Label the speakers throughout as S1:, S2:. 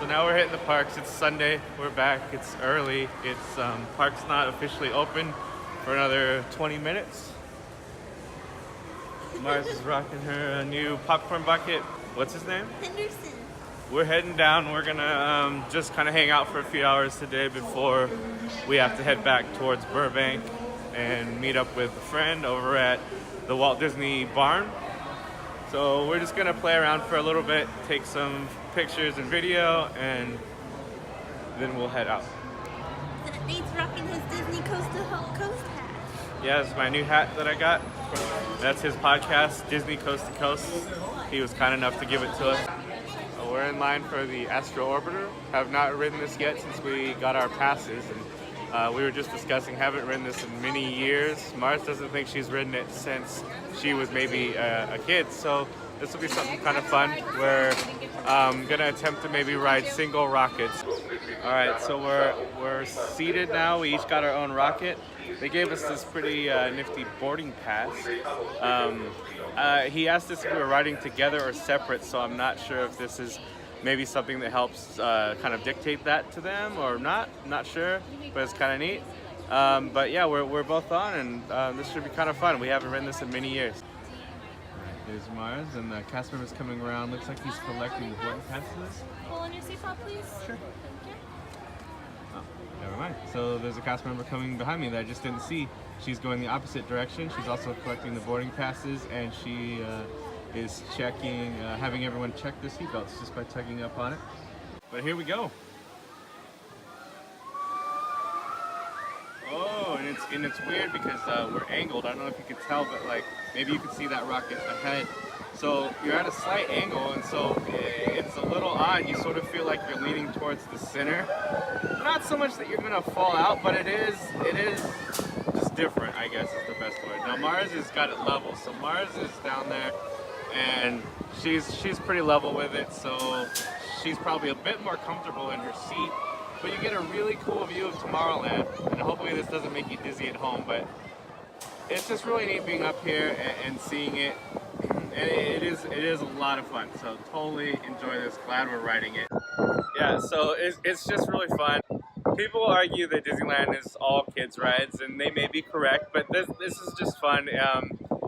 S1: So now we're hitting the parks. It's Sunday. We're back. It's early. It's park's not officially open for another 20 minutes. Mars is rocking her new popcorn bucket. What's his name?
S2: Henderson.
S1: We're heading down. We're gonna just kind of hang out for a few hours today before we have to head back towards Burbank and meet up with a friend over at the Walt Disney barn. So we're just gonna play around for a little bit, take some pictures and video, and then we'll head out.
S2: Nate's rocking his Disney Coast to Coast hat.
S1: Yeah, it's my new hat that I got. That's his podcast, Disney Coast to Coast. He was kind enough to give it to us. We're in line for the Astro Orbiter. Have not ridden this yet since we got our passes, and we were just discussing, haven't ridden this in many years. Mars doesn't think she's ridden it since she was maybe a kid, so this will be something kind of fun. We're gonna attempt to maybe ride single rockets. All right, so we're seated now. We each got our own rocket. They gave us this pretty nifty boarding pass. He asked us if we were riding together or separate, so I'm not sure if this is maybe something that helps kind of dictate that to them or not. Not sure, but it's kind of neat. But yeah, we're both on, and this should be kind of fun. We haven't ridden this in many years. There's Mars, and the cast member's coming around. Looks like he's collecting the boarding passes.
S2: Pull on your seatbelt, please.
S1: Sure. Oh, never mind. So there's a cast member coming behind me that I just didn't see. She's going the opposite direction. She's also collecting the boarding passes, and she is checking, having everyone check their seatbelts just by tugging up on it. But here we go. Oh, and it's weird because we're angled. I don't know if you can tell, but like maybe you can see that rocket ahead. So you're at a slight angle, and so it's a little odd. You sort of feel like you're leaning towards the center. Not so much that you're gonna fall out, but it is just different, I guess is the best word. Now Mars has got it level, so Mars is down there, and she's pretty level with it, so she's probably a bit more comfortable in her seat. But you get a really cool view of Tomorrowland, and hopefully this doesn't make you dizzy at home, but it's just really neat being up here and seeing it. And it is a lot of fun, so totally enjoy this. Glad we're riding it. Yeah, so it's just really fun. People argue that Disneyland is all kids rides, and they may be correct, but this is just fun.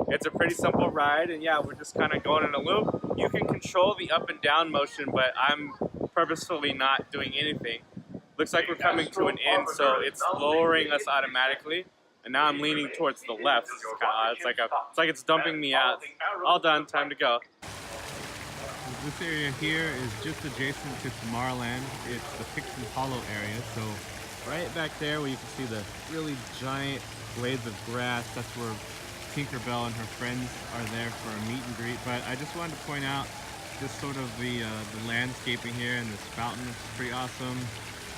S1: It's a pretty simple ride, and yeah, we're just kind of going in a loop. You can control the up and down motion, but I'm purposefully not doing anything. Looks like we're coming to an end, so it's lowering us automatically. And now I'm leaning towards the left. It's kind of odd. It's like it's dumping me out. All done. Time to go. This area here is just adjacent to Tomorrowland. It's the Pixie Hollow area. So right back there where you can see the really giant blades of grass, that's where Tinkerbell and her friends are there for a meet and greet. But I just wanted to point out just sort of the landscaping here, and this fountain is pretty awesome.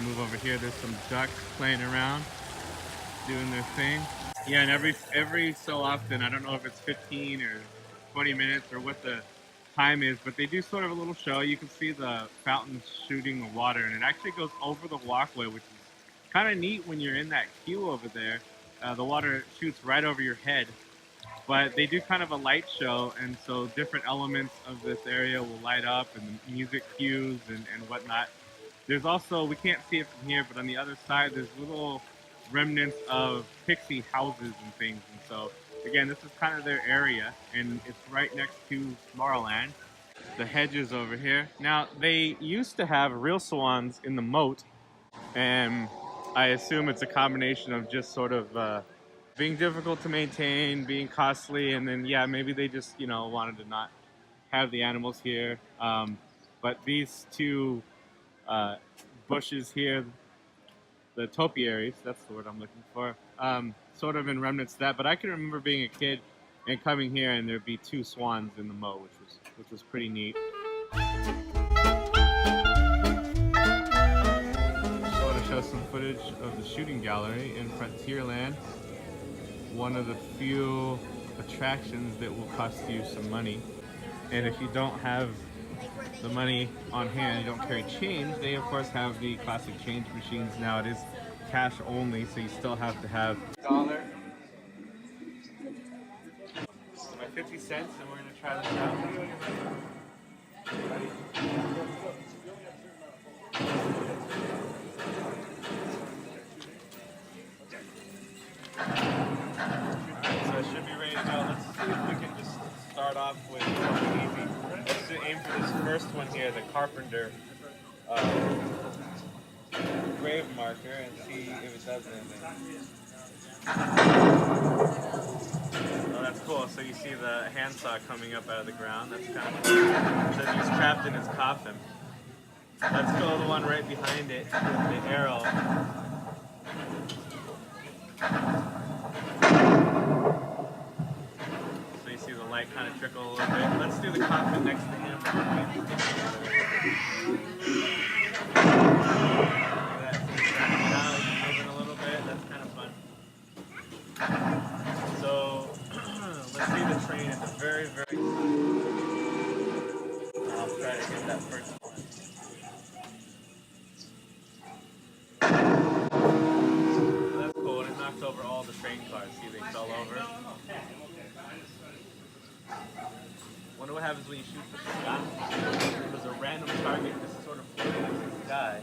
S1: Move over here, there's some ducks playing around, doing their thing. Yeah, and every so often, I don't know if it's 15 or 20 minutes or what the time is, but they do sort of a little show. You can see the fountain shooting the water, and it actually goes over the walkway, which is kind of neat when you're in that queue over there. The water shoots right over your head. But they do kind of a light show, and so different elements of this area will light up, and the music cues and whatnot. There's also, we can't see it from here, but on the other side, there's little remnants of pixie houses and things. And so, again, this is kind of their area, and it's right next to Tomorrowland. The hedges over here. Now, they used to have real swans in the moat, and I assume it's a combination of just sort of being difficult to maintain, being costly, and then, yeah, maybe they just, wanted to not have the animals here. But these two bushes here, the topiaries, that's the word I'm looking for, sort of in remnants of that. But I can remember being a kid and coming here, and there'd be two swans in the moat, which was pretty neat. Just want to show some footage of the shooting gallery in Frontierland. One of the few attractions that will cost you some money, and if you don't have the money on hand, you don't carry change, they of course have the classic change machines. Now it is cash only, so you still have to have $1. My 50 cents, and we're gonna try this out. one here, the Carpenter grave marker, and see if it does anything. Oh, that's cool. So you see the handsaw coming up out of the ground. That's kind of cool. It says he's trapped in his coffin. Let's go the one right behind it with the arrow. So you see the light kind of trickle a little bit. Let's do the coffin next to him. Moving a little bit. That's kind of fun. So let's see the train at the very, very top. I'll try to get that first one. That's cool. It knocked over all the train cars. See, they fell over. Wonder what happens when you shoot from the sky. If there's a random target just sort of floating in the sky.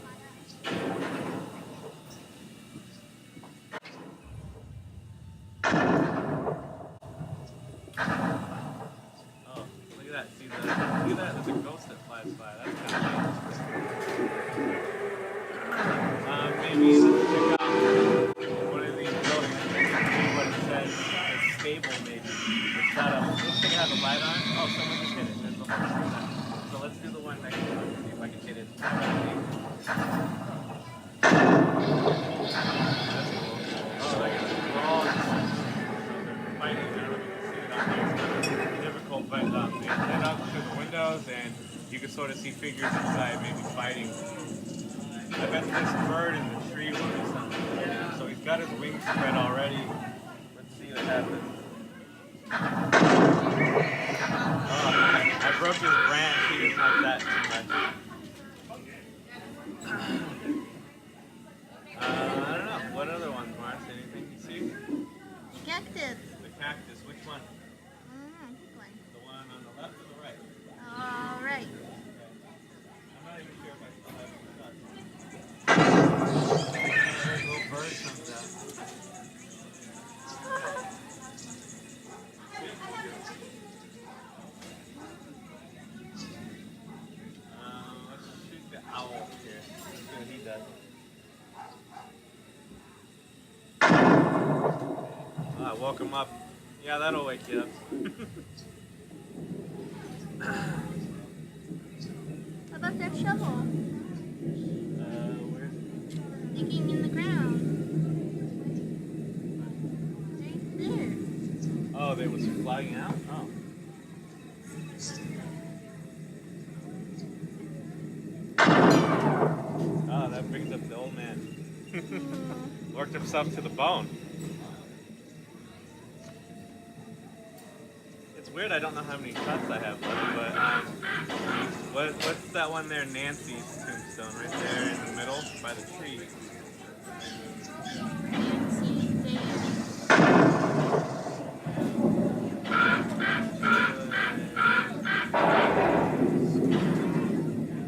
S1: Oh, look at that. See that? Look at that. There's a ghost that flies by. That's kind of neat. Maybe let's check out one of these buildings. See what it says. A stable, maybe. It's got a. Looks like it has a light on. Oh, someone just hit it. There's a horse right there. So let's do the one next to it. See if I can hit it. That's cool. Oh, look at it. We're all fighting. I don't know if you can see it on here. It's kind of difficult, but they head up to the windows and you can sort of see figures inside, maybe fighting. I bet this bird in the tree will do something. So he's got his wings spread already. Let's see what happens. Oh, I broke his branch. He didn't like that too much. I don't know. What other ones, Mars? Anything you see?
S2: Cactus.
S1: The cactus. Which one?
S2: Which one?
S1: The one on the left or the right?
S2: All right.
S1: Okay. I'm not even sure if I still have the shot. There a little bird comes out. Let's shoot the owl here. Let's see what he does. I woke him up. Yeah, that'll wake you up.
S2: How about that shovel?
S1: Where's
S2: Digging in the ground. Right there.
S1: Oh, they was flagging out? Oh. Oh, that brings up the old man. Worked himself to the bone. It's weird, I don't know how many shots I have left, but what's that one there? Nancy's tombstone right there in the middle by the tree.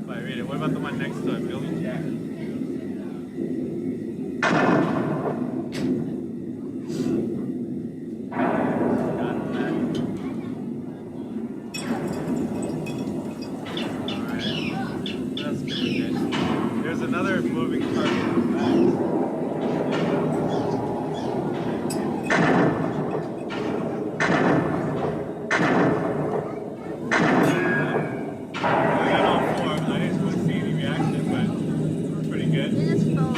S1: If I read it, what about the one next to it? Billy Jack. There's another moving target in the back. I got all four. I didn't really see any reaction, but pretty good.
S2: It just fell over.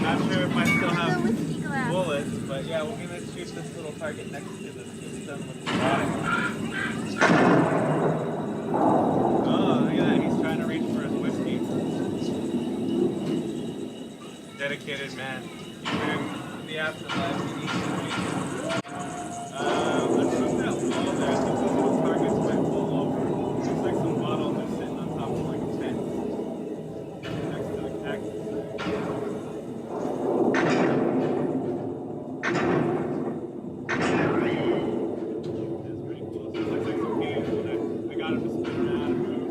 S1: Not sure if I still have bullets, but yeah, we're gonna shoot this little target next to the tombstone with the body. Oh, look at that. He's trying to reach for his whiskey. Dedicated man. Even in the afterlife, he needs to reach. Let's move that wall there. I think those little targets might fall over. Looks like some bottles are sitting on top of like a tent. Next to the cactus. That's pretty cool. So it looks like some games, but I got him to spin around and move.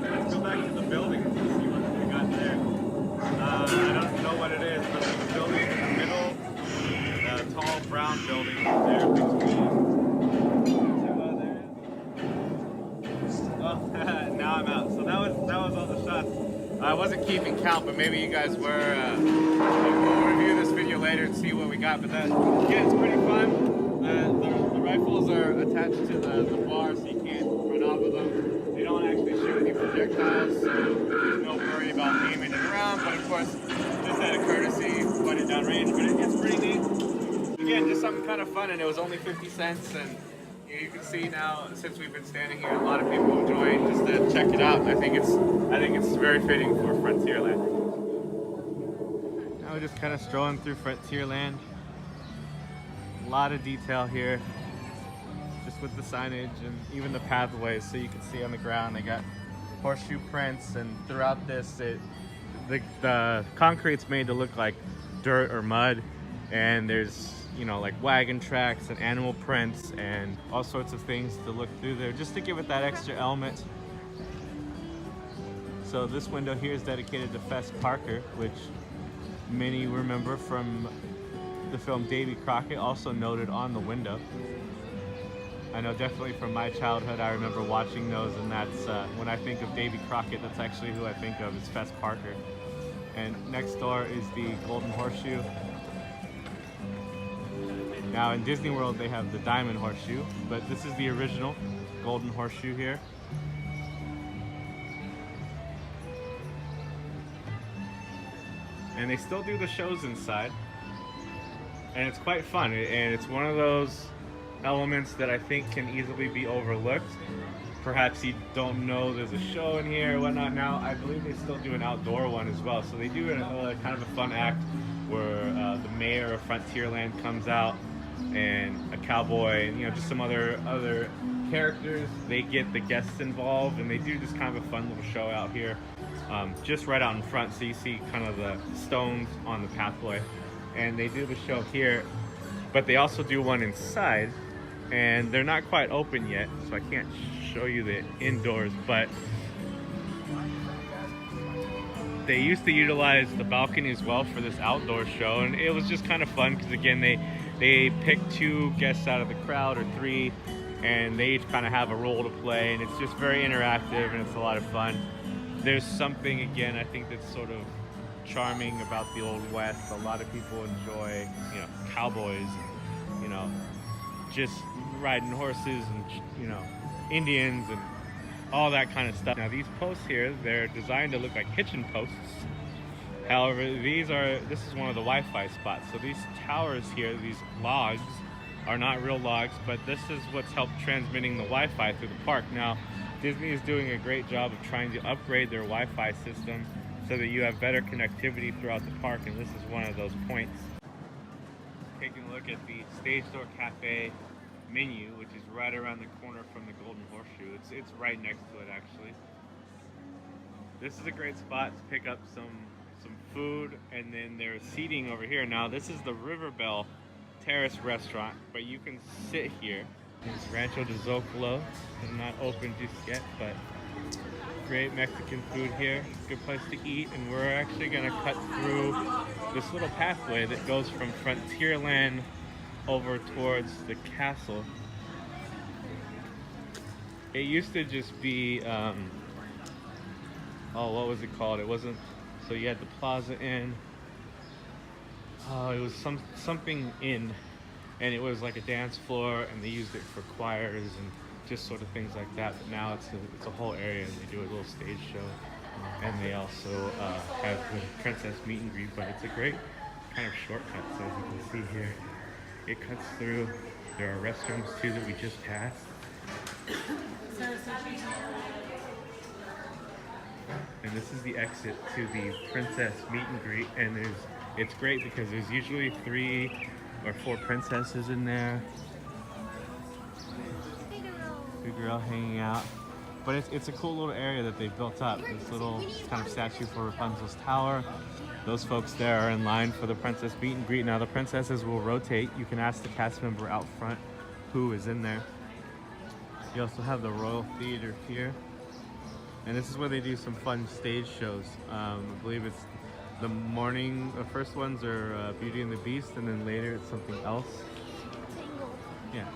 S1: Let's go back to the building and see what they got there. I wasn't keeping count, but maybe you guys were. We'll review this video later and see what we got. But that, yeah, it's pretty fun. The rifles are attached to the bar, so you can't run off of them. They don't actually shoot any projectiles, so there's no worry about aiming it around. But of course, just out of courtesy, point it down range. But it's pretty neat. Again, just something kind of fun, and it was only 50 cents. And you can see now, since we've been standing here, a lot of people enjoying just to check it out. I think it's very fitting for Frontierland. Now we're just kind of strolling through Frontierland. A lot of detail here, just with the signage and even the pathways. So you can see on the ground they got horseshoe prints, and throughout this, the concrete's made to look like dirt or mud, and there's, you know, like wagon tracks and animal prints and all sorts of things to look through there just to give it that extra element. So this window here is dedicated to Fess Parker, which many remember from the film Davy Crockett, also noted on the window. I know definitely from my childhood I remember watching those, and that's when I think of Davy Crockett, that's actually who I think of, is Fess Parker. And next door is the Golden Horseshoe. Now in Disney World they have the Diamond Horseshoe, but this is the original Golden Horseshoe here. And they still do the shows inside, and it's quite fun, and it's one of those elements that I think can easily be overlooked. Perhaps you don't know there's a show in here or whatnot. Now I believe they still do an outdoor one as well, so they do kind of a fun act where the mayor of Frontierland comes out, and a cowboy, and, you know, just some other characters. They get the guests involved, and they do just kind of a fun little show out here, just right out in front, so you see kind of the stones on the pathway. And they do the show here, but they also do one inside, and they're not quite open yet, so I can't show you the indoors, but they used to utilize the balcony as well for this outdoor show, and it was just kind of fun because, again, they pick 2 guests out of the crowd, or 3, and they each kind of have a role to play, and it's just very interactive, and it's a lot of fun. There's something, again, I think that's sort of charming about the Old West. A lot of people enjoy, you know, cowboys, and, you know, just riding horses, and, you know, Indians and all that kind of stuff. Now these posts here, they're designed to look like hitching posts. However, this is one of the Wi-Fi spots. So these towers here, these logs, are not real logs, but this is what's helped transmitting the Wi-Fi through the park. Now, Disney is doing a great job of trying to upgrade their Wi-Fi system so that you have better connectivity throughout the park, and this is one of those points. Taking a look at the Stage Door Cafe menu, which is right around the corner from the Golden Horseshoe. It's right next to it, actually. This is a great spot to pick up some food, and then there's seating over here. Now this is the River Bell Terrace restaurant, but you can sit here. It's Rancho de Zocalo. It's not open just yet, but great Mexican food here. Good place to eat, and we're actually gonna cut through this little pathway that goes from Frontierland over towards the castle. It used to just be, what was it called? It wasn't, so you had the Plaza Inn. It was something inn, and it was like a dance floor, and they used it for choirs and just sort of things like that. But now it's a whole area, and they do a little stage show, and they also have the princess meet and greet. But it's a great kind of shortcut. So as you can see here, it cuts through. There are restrooms too that we just passed. And this is the exit to the princess meet and greet, and it's great because there's usually 3 or 4 princesses in there. Big girl hanging out. But it's a cool little area that they've built up. This little kind of statue for Rapunzel's tower. Those folks there are in line for the princess meet and greet. Now the princesses will rotate. You can ask the cast member out front who is in there. You also have the Royal Theater here. And this is where they do some fun stage shows. I believe it's the morning, the first ones are Beauty and the Beast, and then later it's something else. Yeah.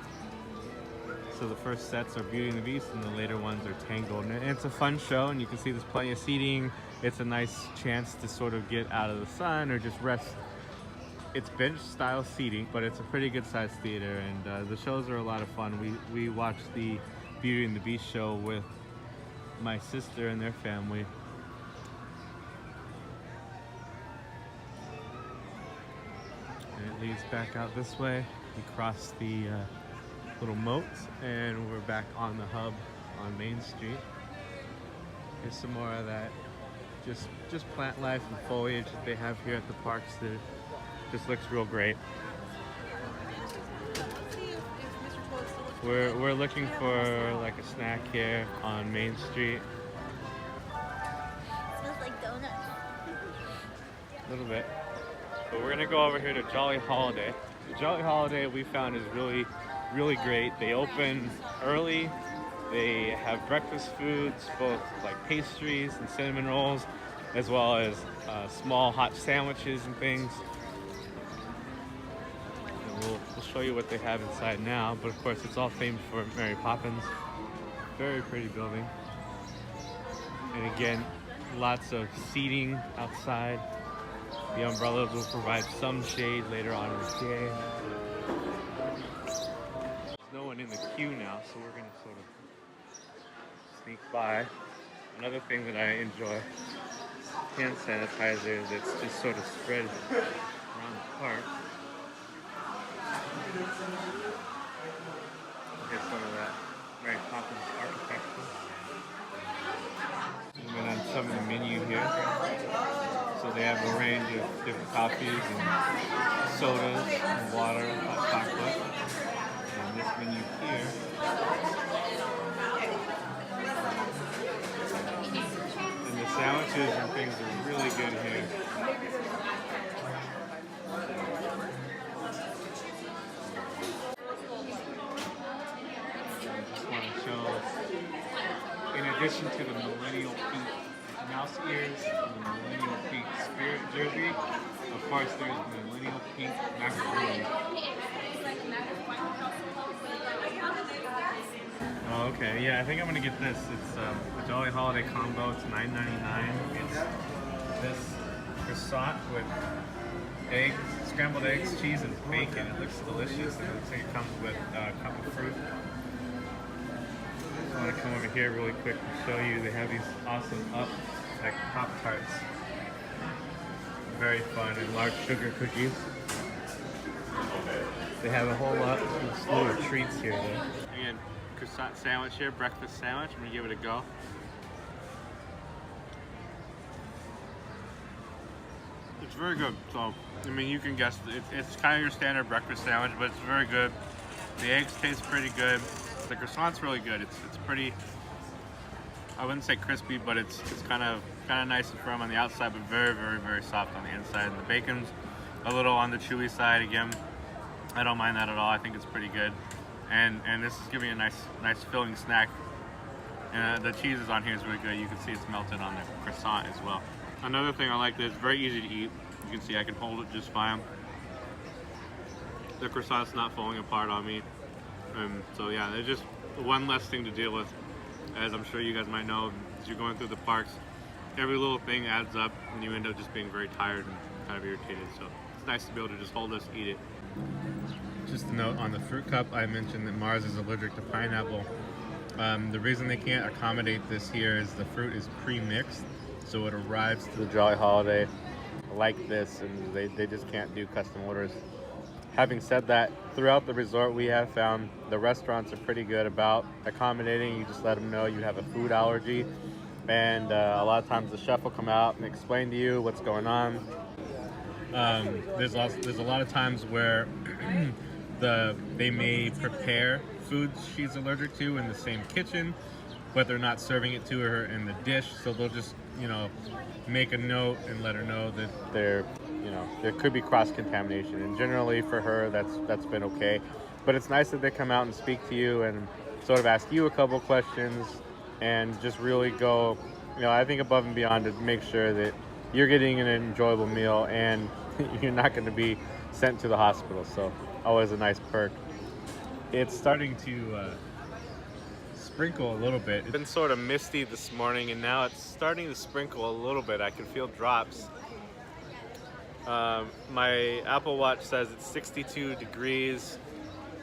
S1: So the first sets are Beauty and the Beast, and the later ones are Tangled. And it's a fun show, and you can see there's plenty of seating. It's a nice chance to sort of get out of the sun or just rest. It's bench style seating, but it's a pretty good sized theater, and the shows are a lot of fun. We watched the Beauty and the Beast show with my sister and their family. And it leads back out this way. We cross the little moat, and we're back on the hub on Main Street. Here's some more of that just plant life and foliage that they have here at the parks. That just looks real great. We're looking for like a snack here on Main Street.
S2: Smells like donuts.
S1: A little bit. But we're gonna go over here to Jolly Holiday. The Jolly Holiday we found is really great. They open early. They have breakfast foods, both like pastries and cinnamon rolls, as well as small hot sandwiches and things. And we'll show you what they have inside now, but of course it's all themed for Mary Poppins. Very pretty building. And again, lots of seating outside. The umbrellas will provide some shade later on in the day. There's no one in the queue now, so we're gonna sort of sneak by. Another thing that I enjoy, hand sanitizer that's just sort of spread around the park. Get some of that Mary Poppins architecture. And then on some of the menu here. So they have a range of different coffees and sodas and water, hot chocolate. And this menu here. And the sandwiches and things are really good here. In addition to the Millennial Pink mouse ears and the Millennial Pink Spirit jersey, of course there's the Millennial Pink macaroon. Oh, okay. Yeah, I think I'm gonna get this. It's the Jolly Holiday combo. It's $9.99. It's this croissant with eggs, scrambled eggs, cheese, and bacon. It looks delicious, and it looks like it comes with a cup of fruit. I want to come over here really quick and show you. They have these awesome like Pop-Tarts. Very fun, and large sugar cookies. They have a whole lot of slew of treats here though. Again, croissant sandwich here, breakfast sandwich. I'm gonna give it a go. It's very good. So, I mean, you can guess it's kind of your standard breakfast sandwich, but it's very good. The eggs taste pretty good. The croissant's really good. It's pretty, I wouldn't say crispy, but it's kind of nice and firm on the outside, but very soft on the inside. And the bacon's a little on the chewy side. Again, I don't mind that at all. I think it's pretty good. And this is giving a nice filling snack. And the cheese is on here is really good. You can see it's melted on the croissant as well. Another thing I like is it's very easy to eat. You can see I can hold it just fine. The croissant's not falling apart on me. So yeah, there's just one less thing to deal with. As I'm sure you guys might know, as you're going through the parks, every little thing adds up and you end up just being very tired and kind of irritated. So it's nice to be able to just hold this, eat it. Just a note on the fruit cup, I mentioned that Mars is allergic to pineapple. The reason they can't accommodate this here is the fruit is pre-mixed, so it arrives to the Jolly Holiday like this, and they just can't do custom orders. Having said that, throughout the resort we have found the restaurants are pretty good about accommodating. You just let them know you have a food allergy, and a lot of times the chef will come out and explain to you what's going on. There's a lot of times where they may prepare foods she's allergic to in the same kitchen, but they're not serving it to her in the dish, so they'll just, you know, make a note and let her know that there could be cross-contamination, and generally for her that's been okay. But it's nice that they come out and speak to you and sort of ask you a couple questions and just really go, I think above and beyond to make sure that you're getting an enjoyable meal and you're not going to be sent to the hospital. So always a nice perk. It's starting to sprinkle a little bit. It's been sort of misty this morning, and now it's starting to sprinkle a little bit. I can feel drops. My Apple Watch says it's 62 degrees.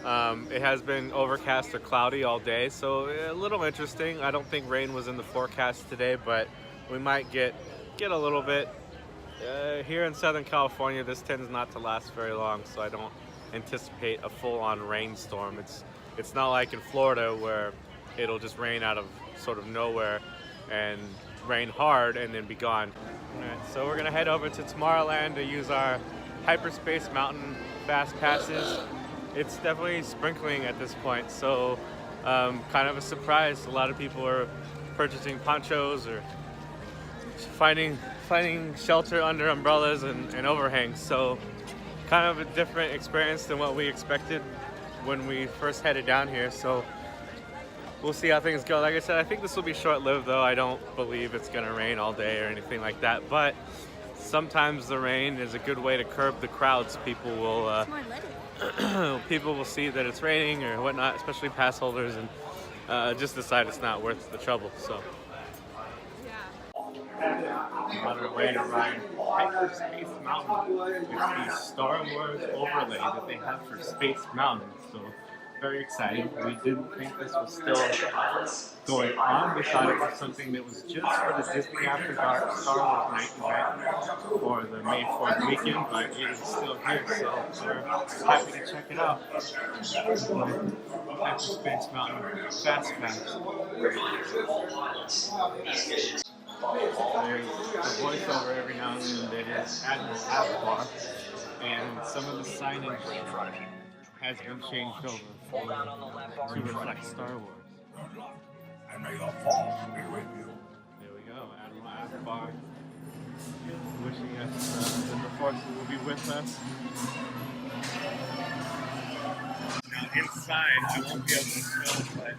S1: It has been overcast or cloudy all day, so a little interesting. I don't think rain was in the forecast today, but we might get a little bit. Here in Southern California, this tends not to last very long, so I don't anticipate a full-on rainstorm. It's not like in Florida where it'll just rain out of sort of nowhere and rain hard and then be gone. All right, so we're gonna head over to Tomorrowland to use our Hyperspace Mountain fast passes. It's definitely sprinkling at this point, so kind of a surprise. A lot of people are purchasing ponchos or finding shelter under umbrellas and overhangs. So kind of a different experience than what we expected when we first headed down here. So we'll see how things go. Like I said, I think this will be short-lived though. I don't believe it's gonna rain all day or anything like that, but sometimes the rain is a good way to curb the crowds. People will people will see that it's raining or whatnot, especially pass holders, and just decide it's not worth the trouble. So on our way to ride Hyperspace Mountain. It's the Star Wars overlay that they have for Space Mountain. So very exciting. We didn't think this was still going on. We thought it was something that was just for the Disney After Dark Star Wars Night event or the May 4th weekend, but it is still here, so we're happy to check it out. Hyperspace Mountain Fast Pass. There's a voiceover every now and then that is Admiral Akbar, and some of the signage has been changed over to reflect Star Wars. And may the Force be with you. There we go, Admiral Akbar, wishing us that the Force will be with us. Now inside, I won't be able to show, but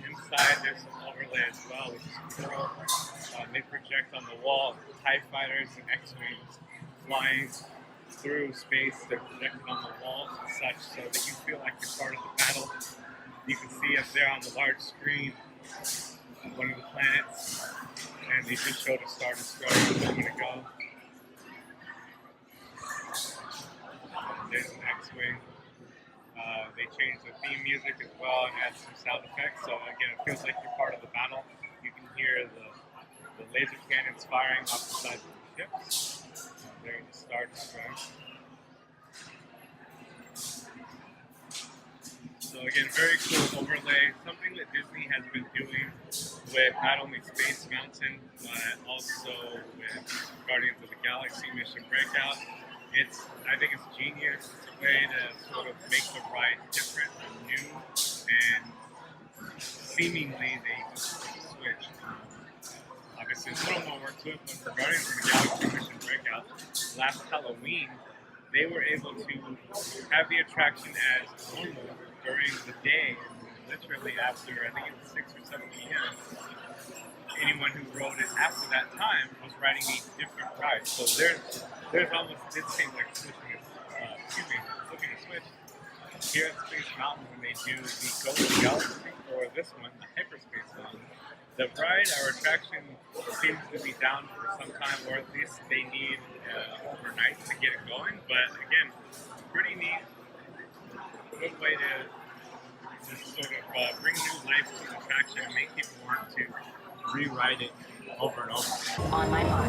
S1: inside there's some overlay as well, which is cool. They project on the wall TIE fighters and X-Wings flying through space. They're projected on the walls and such so that you feel like you're part of the battle. You can see up there on the large screen one of the planets, and they just showed a Star Destroyer a moment ago. There's an X-Wing. They changed the theme music as well and added some sound effects, so again, it feels like you're part of the battle. You can hear the laser cannons firing off the sides of the ships. There's the Star Destroyer. So again, very cool overlay, something that Disney has been doing with not only Space Mountain, but also with Guardians of the Galaxy Mission Breakout. I think it's genius. It's a way to sort of make the ride different and new, and seemingly they just switch. Obviously, there's a little more work to it, but for Guardians of the Galaxy Mission Breakout, last Halloween, they were able to have the attraction as normal during the day, literally after, I think it was 6 or 7 p.m. Anyone who rode it after that time was riding a different ride. So there's almost, it seems like flipping a switch. Here at Space Mountain, when they do the Ghost Galaxy, or this one, the Hyperspace Mountain, the ride, our attraction seems to be down for some time, or at least they need overnight to get it going. But again, pretty neat. Good way to just sort of bring new life to the attraction and make people want to rewrite it over and over.
S3: On my mark.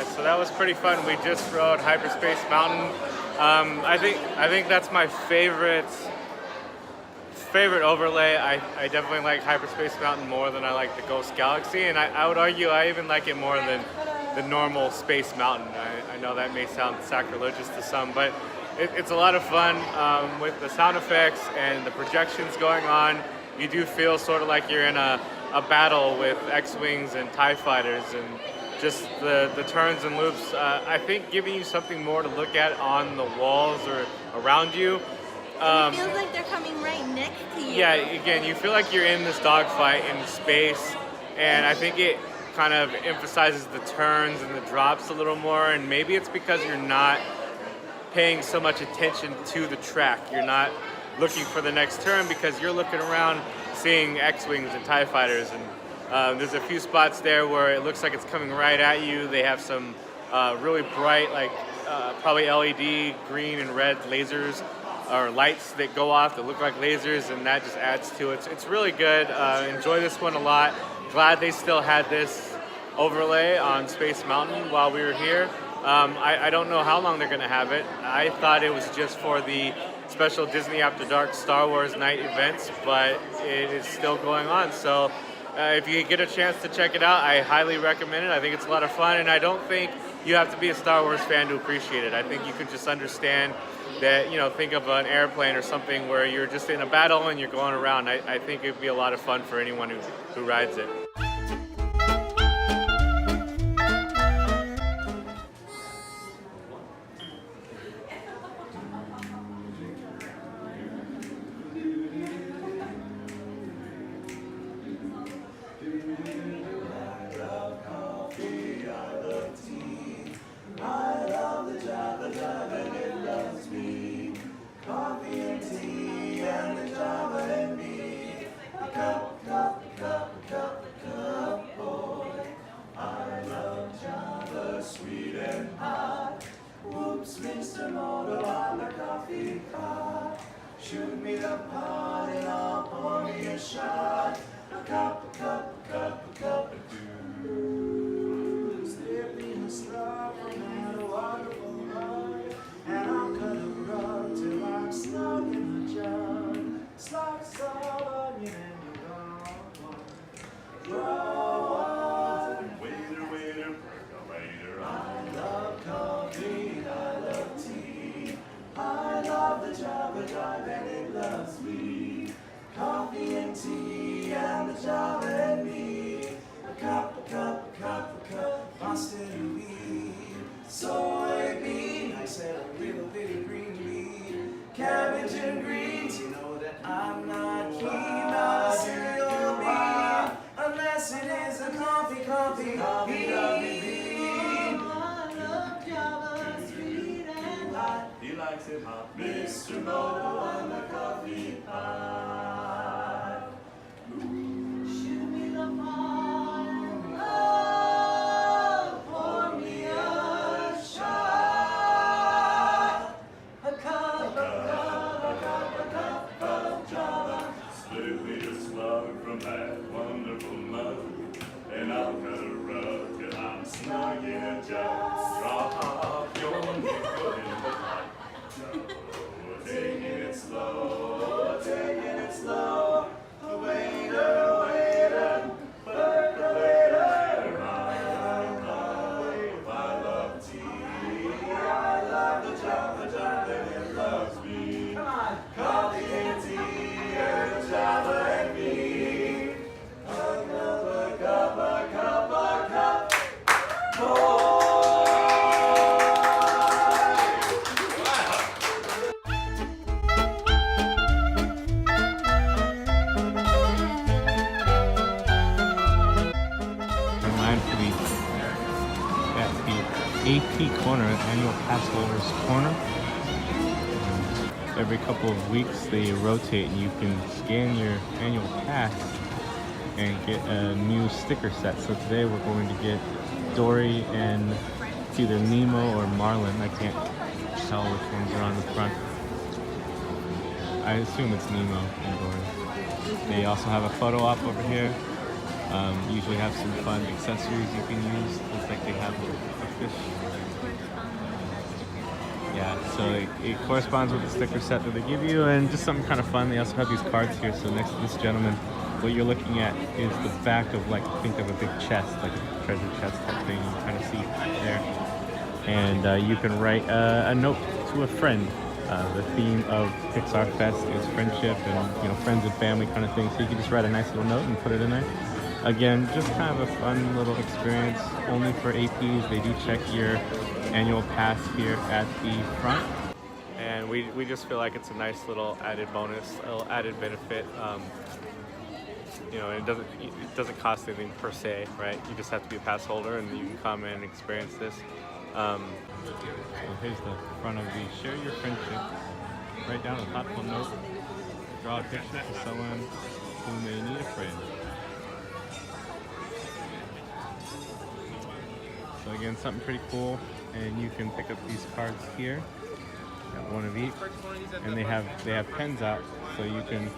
S1: So that was pretty fun. We just rode Hyperspace Mountain. I think that's my favorite overlay. I definitely like Hyperspace Mountain more than I like the Ghost Galaxy, and I would argue I even like it more than the normal Space Mountain. I know that may sound sacrilegious to some, but it's a lot of fun with the sound effects and the projections going on. You do feel sort of like you're in a battle with X-Wings and TIE fighters, and just the turns and loops, I think giving you something more to look at on the walls or around you.
S2: It feels like they're coming right next to you.
S1: Yeah, again, you feel like you're in this dogfight in space, and I think it kind of emphasizes the turns and the drops a little more, and maybe it's because you're not paying so much attention to the track. You're not looking for the next turn because you're looking around seeing X-Wings and TIE fighters, and there's a few spots there where it looks like it's coming right at you. They have some really bright, like probably LED green and red lasers or lights that go off that look like lasers, and that just adds to it. It's really good. Enjoy this one a lot. Glad they still had this overlay on Space Mountain while we were here. I don't know how long they're going to have it. I thought it was just for the special Disney After Dark Star Wars night events, but it is still going on. So if you get a chance to check it out, I highly recommend it. I think it's a lot of fun, and I don't think you have to be a Star Wars fan to appreciate it. I think you can just understand that, you know, think of an airplane or something where you're just in a battle and you're going around. I think it'd be a lot of fun for anyone who rides it.
S3: Shoot me the pot and I'll pour me a shot. A cup of do. Slip me a straw from that wonderful ride, and I'll cut a rug till I'm snug in the jug. Slice of onion and you're gone. Draw one. Waiter, percolator. I love coffee, I love tea. I love the Java Drive and it loves me. Coffee and tea and the Java and me. A cup, mustard and bean. Soybean, I said a little bit of green bean. Cabbage and greens, you know that I'm not keen on a cereal bean, unless it is a coffee bean. I love Java, sweet and hot. He likes it hot. Mr. Moto on the coffee pot. Shoot me the pot. Oh, pour me a shot. A cup of Java. Split me a slug from that wonderful mug, and I'll cut a rug till I'm snug in a jug. Drop your nickel in the pot. Taking it slow, waiter, percolator. I love tea, I love the Java and it loves me. Come on, coffee and tea and the Java and me. A cup, more.
S1: AP corner, annual pass holders corner. Every couple of weeks they rotate and you can scan your annual pass and get a new sticker set. So today we're going to get Dory and it's either Nemo or Marlin. I can't tell which ones are on the front. I assume it's Nemo and Dory. They also have a photo op over here. Usually have some fun accessories you can use. Looks like they have a fish.
S2: Corresponding with that sticker.
S1: Yeah, so it corresponds with the sticker set that they give you, and just something kind of fun. They also have these cards here. So next to this gentleman, what you're looking at is the back of, like, think of a big chest, like a treasure chest type thing. You kind of see there, and you can write a note to a friend. The theme of Pixar Fest is friendship and friends and family kind of thing. So you can just write a nice little note and put it in there. Again, just kind of a fun little experience. Only for APs. They do check your annual pass here at the front, and we just feel like it's a nice little added bonus, a little added benefit. It doesn't cost anything per se, right? You just have to be a pass holder, and you can come in and experience this. So here's the front of the Share Your Friendship. Write down a thoughtful note. Draw a picture for someone who may need a friend. So again, something pretty cool, and you can pick up these cards here. Got one of each, and they have pens out, so you can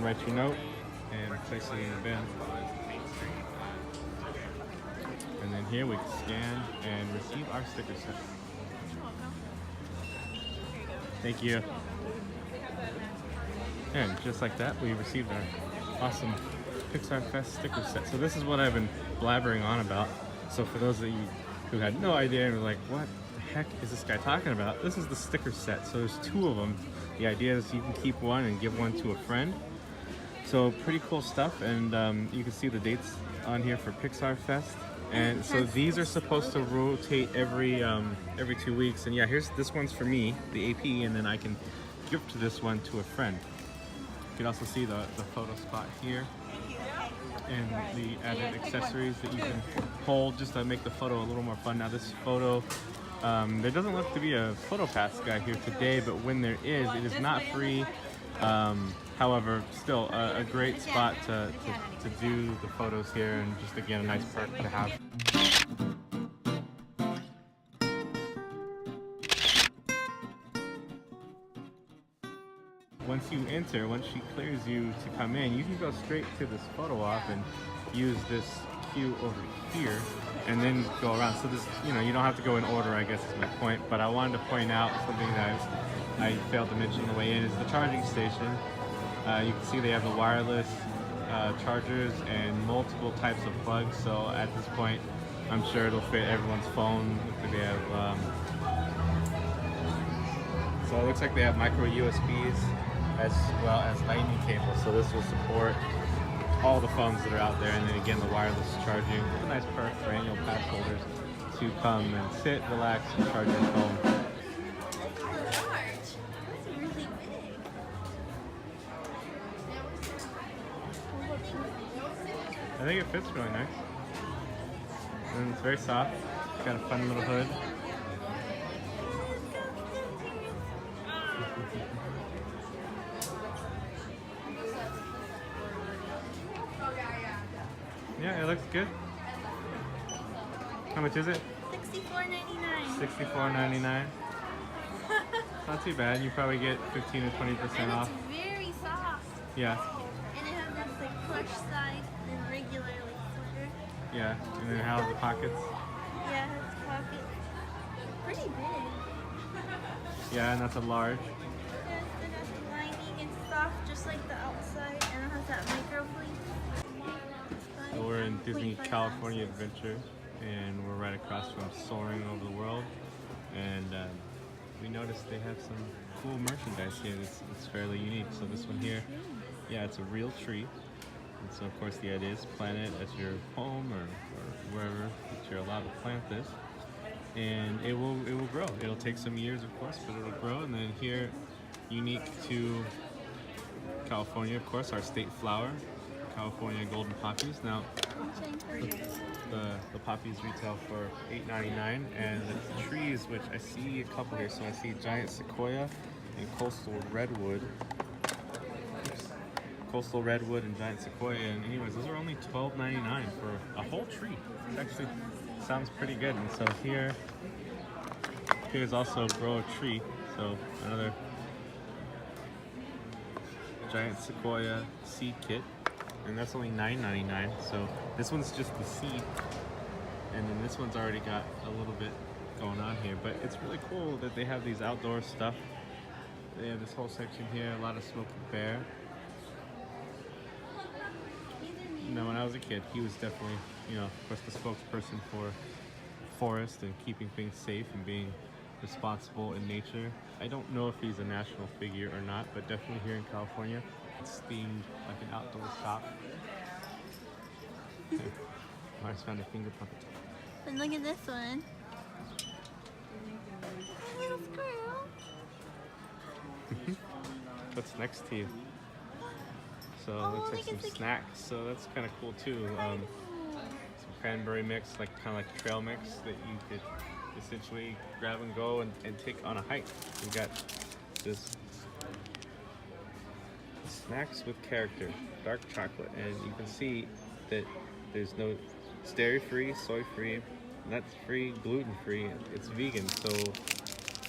S1: write your note and place it in the bin. And then here we can scan and receive our sticker set. Thank you. And just like that, we received our awesome Pixar Fest sticker set. So this is what I've been blabbering on about. So for those of you who had no idea and were like, what the heck is this guy talking about? This is the sticker set. So there's 2 of them. The idea is you can keep one and give one to a friend. So pretty cool stuff, and you can see the dates on here for Pixar Fest. And so these are supposed to rotate every 2 weeks. And yeah, this one's for me, the AP, and then I can gift this one to a friend. You can also see the photo spot here, and the added accessories that you can hold just to make the photo a little more fun. Now this photo, there doesn't look to be a photo pass guy here today, but when there is, it is not free. However, still a great spot to do the photos here, and just again a nice perk to have. Once she clears you to come in, you can go straight to this photo op and use this queue over here, and then go around. So this, you don't have to go in order, I guess is my point. But I wanted to point out something that I failed to mention on the way in, is the charging station. You can see they have the wireless chargers and multiple types of plugs. So at this point, I'm sure it'll fit everyone's phone. They have, so it looks like they have micro USBs as well as lightning cables. So this will support all the phones that are out there. And then again, the wireless charging. It's a nice perk for annual pass holders to come and sit, relax, and charge your phone. I think it fits really nice. And it's very soft. It's got a fun little hood. Yeah, it looks good. How much is it?
S2: $64.99.
S1: $64.99. Not too bad. You probably get 15 or 20% off.
S2: It's very soft.
S1: Yeah.
S2: And it has this like plush side and regular like sweater.
S1: Yeah, and then it has the pockets.
S2: Yeah, it has pockets. Pretty big.
S1: Yeah, and that's a large.
S2: Yes, it has the lining. It's soft just like the outside, and it has that micro fleece.
S1: So we're in Disney California Adventure, and we're right across from Soaring Over the World. And we noticed they have some cool merchandise here that's fairly unique. So this one here, yeah, it's a real tree. And so of course the idea is plant it at your home or wherever that you're allowed to plant this. And it will grow. It'll take some years, of course, but it'll grow. And then here, unique to California, of course, our state flower, California golden poppies. Now, the poppies retail for $8.99, and the trees, which I see a couple here. So I see giant sequoia and coastal redwood. Coastal redwood and giant sequoia. And anyways, those are only $12.99 for a whole tree. It actually sounds pretty good. And so here's also grow a tree. So another giant sequoia seed kit. And that's only $9.99. So this one's just the seed, And then this one's already got a little bit going on here, but it's really cool that they have these outdoor stuff. They have this whole section here, a lot of Smokey Bear. You know, when I was a kid, he was definitely, you know, of course, the spokesperson for forest and keeping things safe and being responsible in nature. I don't know if he's a national figure or not, but definitely here in California, it's themed like an outdoor shop. I just found a finger puppet.
S2: And look at this one. Little squirrel.
S1: What's next to you? So it
S2: Oh,
S1: looks like
S2: look,
S1: some
S2: it's like-
S1: snacks. So that's kind of cool too. Some cranberry mix, like kind of like trail mix that you could essentially grab and go and take on a hike. We got this snacks with character, dark chocolate, and you can see that there's no, it's dairy-free, soy-free, nut-free, gluten-free. It's vegan, so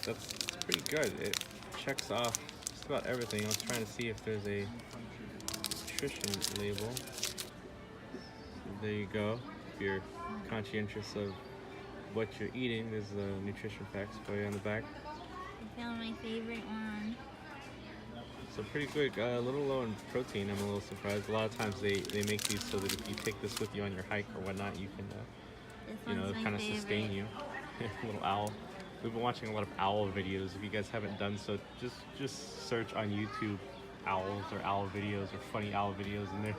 S1: that's pretty good. It checks off just about everything. I was trying to see if there's a nutrition label. There you go. If you're conscientious of what you're eating, there's the nutrition facts for you on the back.
S2: I found my favorite one.
S1: So pretty good, a little low in protein. I'm a little surprised. A lot of times they make these so that if you take this with you on your hike or whatnot, you can,
S2: This
S1: you know,
S2: one's my
S1: kind of sustain
S2: favorite.
S1: you. Little owl. We've been watching a lot of owl videos. If you guys haven't done so, just search on YouTube owls or owl videos or funny owl videos, and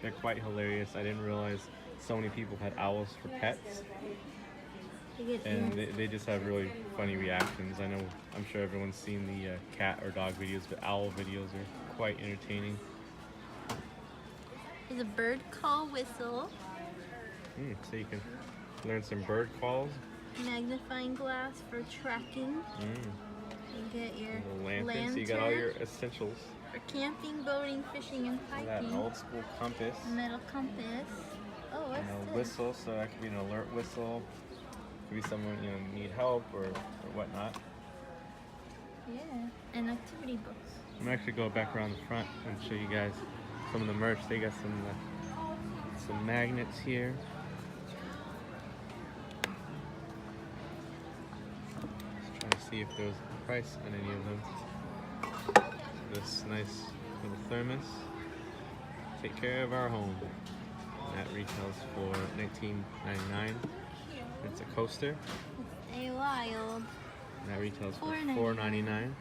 S1: they're quite hilarious. I didn't realize so many people had owls for pets, and they just have really funny reactions. I'm sure everyone's seen the cat or dog videos, but owl videos are quite entertaining.
S2: There's a bird call whistle,
S1: So you can learn some bird calls.
S2: magnifying glass for tracking. You get your
S1: Little lantern, so you got all your essentials.
S2: for camping, boating, fishing, and
S1: That
S2: hiking.
S1: old school compass.
S2: Metal compass. Oh, what's
S1: And a
S2: this?
S1: whistle, so that could be an alert whistle. Could be someone, you know, need help or whatnot.
S2: Yeah, and activity books.
S1: I'm gonna actually go back around the front and show you guys some of the merch. They got some magnets here. Just trying to see if there was a price on any of them. This nice little thermos. Take care of our home. That retails for $19.99. It's a coaster.
S2: A wild.
S1: And that retails for
S2: $4.99.
S1: $4.99.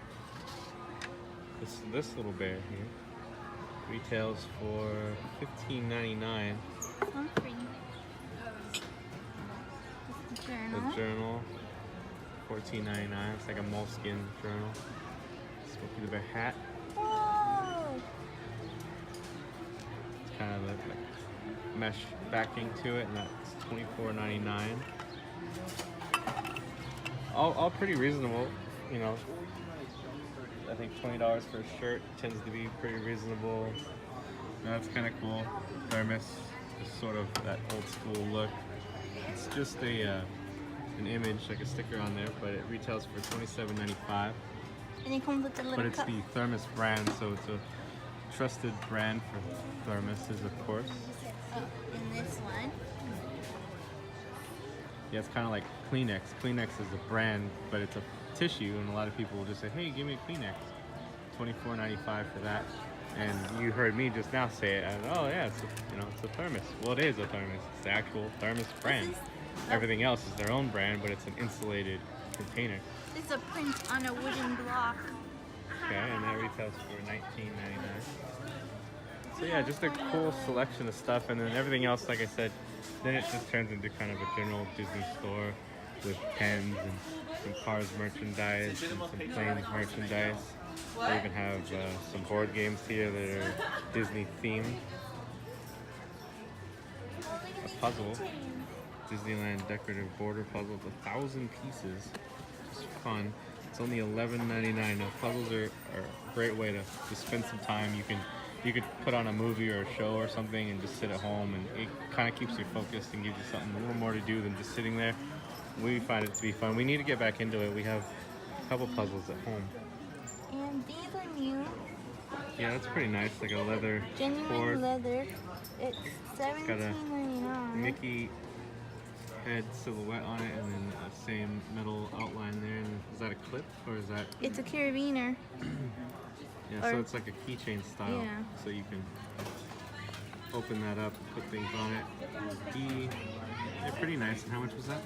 S1: This little bear here retails for $15.99.
S2: Some free. This is the journal.
S1: The journal, $14.99. It's like a moleskin journal. Smokey the Bear hat.
S2: Whoa!
S1: It's kind of like mesh backing to it, and that's $24.99. All pretty reasonable, you know. I think $20 for a shirt tends to be pretty reasonable. That's kind of cool. Thermos, just sort of that old school look. It's just an image, like a sticker on there, but it retails for $27.95.
S2: And it comes with a little
S1: But it's
S2: cup.
S1: the Thermos brand, so it's a trusted brand for thermoses, of course.
S2: Oh, and this one.
S1: Yeah, it's kind of like Kleenex. Kleenex is a brand, but it's a tissue, and a lot of people will just say, "Hey, give me a Kleenex." $24.95 for that. And you heard me just now say it. And, oh yeah, it's a thermos. Well, it is a thermos. It's the actual thermos brand. Everything else is their own brand, but it's an insulated container.
S2: This is a print on a wooden block.
S1: Okay, and that retails for $19.99. So yeah, just a cool selection of stuff, and then everything else, like I said, then it just turns into kind of a general Disney store with pens and some Cars merchandise and some Planes merchandise. They even have some board games here that are Disney themed. A puzzle, Disneyland decorative border puzzle, 1,000 pieces. Just fun. It's only $11.99. Now puzzles are a great way to spend some time. You could put on a movie or a show or something and just sit at home, and it kind of keeps you focused and gives you something a little more to do than just sitting there. We find it to be fun. We need to get back into it. We have a couple puzzles at home.
S2: And these are new.
S1: Yeah, that's pretty nice, like a leather
S2: Genuine
S1: cord.
S2: leather. It's
S1: got a
S2: $17.99.
S1: Mickey head silhouette on it, and then the same metal outline there. And is that a clip or is that?
S2: It's a carabiner.
S1: Yeah, so it's like a keychain style.
S2: Yeah.
S1: So you can open that up, put things on it. They're pretty nice. And how much was that?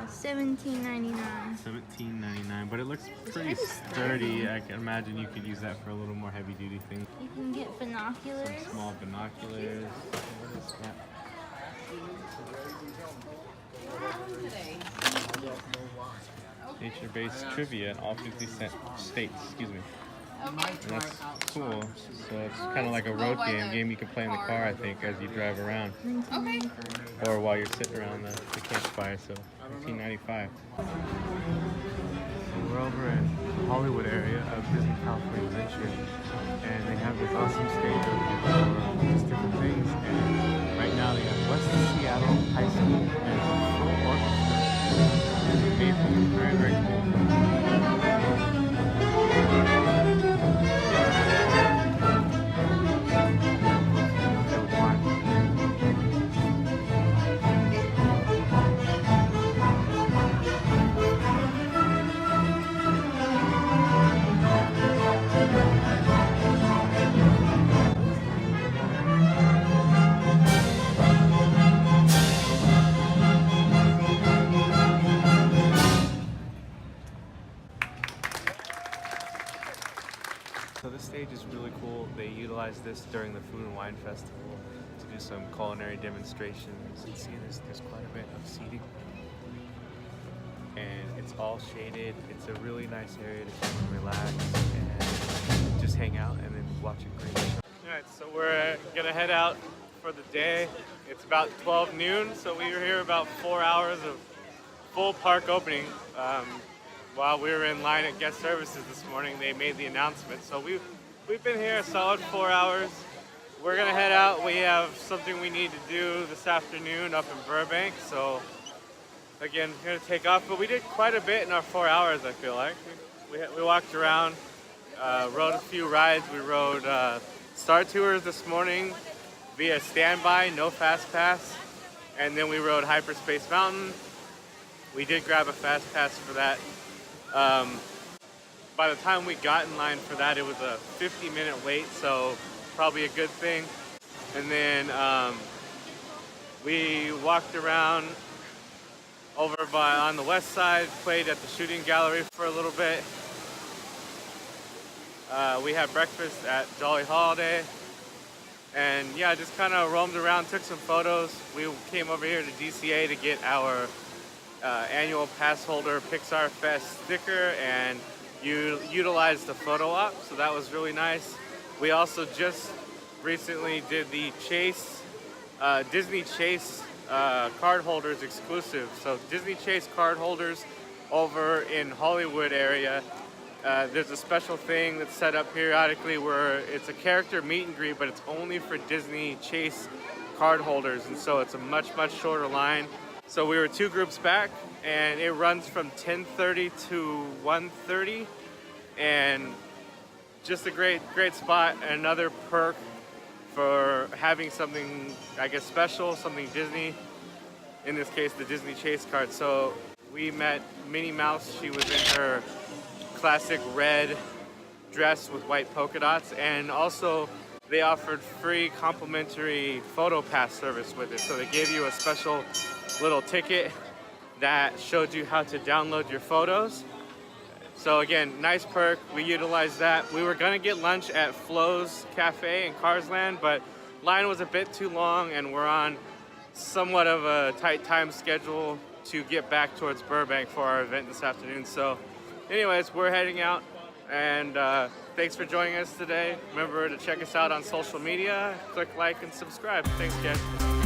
S2: $17.99.
S1: $17.99, but it looks pretty sturdy. I can imagine you could use that for a little more heavy-duty thing.
S2: You can get binoculars.
S1: Some small binoculars. What is that? Nature-based trivia in all 50 states. Excuse me. And that's cool. So it's kind of like a road game you can play in the car, I think, as you drive around.
S2: Okay.
S1: Or while you're sitting around the campfire. So $19.95. So we're over in the Hollywood area of Disney California Adventure, and they have this awesome stage over for just different things. And right now they have West Seattle High School and a full orchestra. It's amazing. Very, very cool. So this stage is really cool. They utilize this during the Food and Wine Festival to do some culinary demonstrations. You can see there's quite a bit of seating. And it's all shaded. It's a really nice area to come and relax and just hang out and then watch a great show. Alright, so we're gonna head out for the day. It's about 12 noon, so we were here about 4 hours of full park opening. While we were in line at guest services this morning, they made the announcement. So we've been here a solid 4 hours. We're gonna head out. We have something we need to do this afternoon up in Burbank. So again, we're gonna take off. But we did quite a bit in our 4 hours, I feel like. We walked around, rode a few rides. We rode Star Tours this morning via standby, no fast pass. And then we rode Hyperspace Mountain. We did grab a fast pass for that. By the time we got in line for that, it was a 50-minute wait, so probably a good thing. And then we walked around over on the west side, played at the shooting gallery for a little bit. We had breakfast at Jolly Holiday, and yeah, just kind of roamed around, took some photos. We came over here to DCA to get our annual pass holder Pixar Fest sticker, and you utilized the photo op, so that was really nice. We also just recently did the Chase, Disney Chase card holders exclusive. So Disney Chase card holders over in Hollywood area. There's a special thing that's set up periodically where it's a character meet and greet, but it's only for Disney Chase card holders, and so it's a much shorter line. So we were 2 groups back, and it runs from 10:30 to 1:30, and just a great spot. Another perk for having something, I guess, special, something Disney. In this case, the Disney Chase card. So we met Minnie Mouse. She was in her classic red dress with white polka dots, and also they offered free complimentary photo pass service with it. So they gave you a special little ticket that showed you how to download your photos. So again, nice perk. We utilized that. We were gonna get lunch at Flo's Cafe in Carsland, but line was a bit too long, and we're on somewhat of a tight time schedule to get back towards Burbank for our event this afternoon. So anyways, we're heading out, and thanks for joining us today. Remember to check us out on social media. Click like and subscribe. Thanks, guys.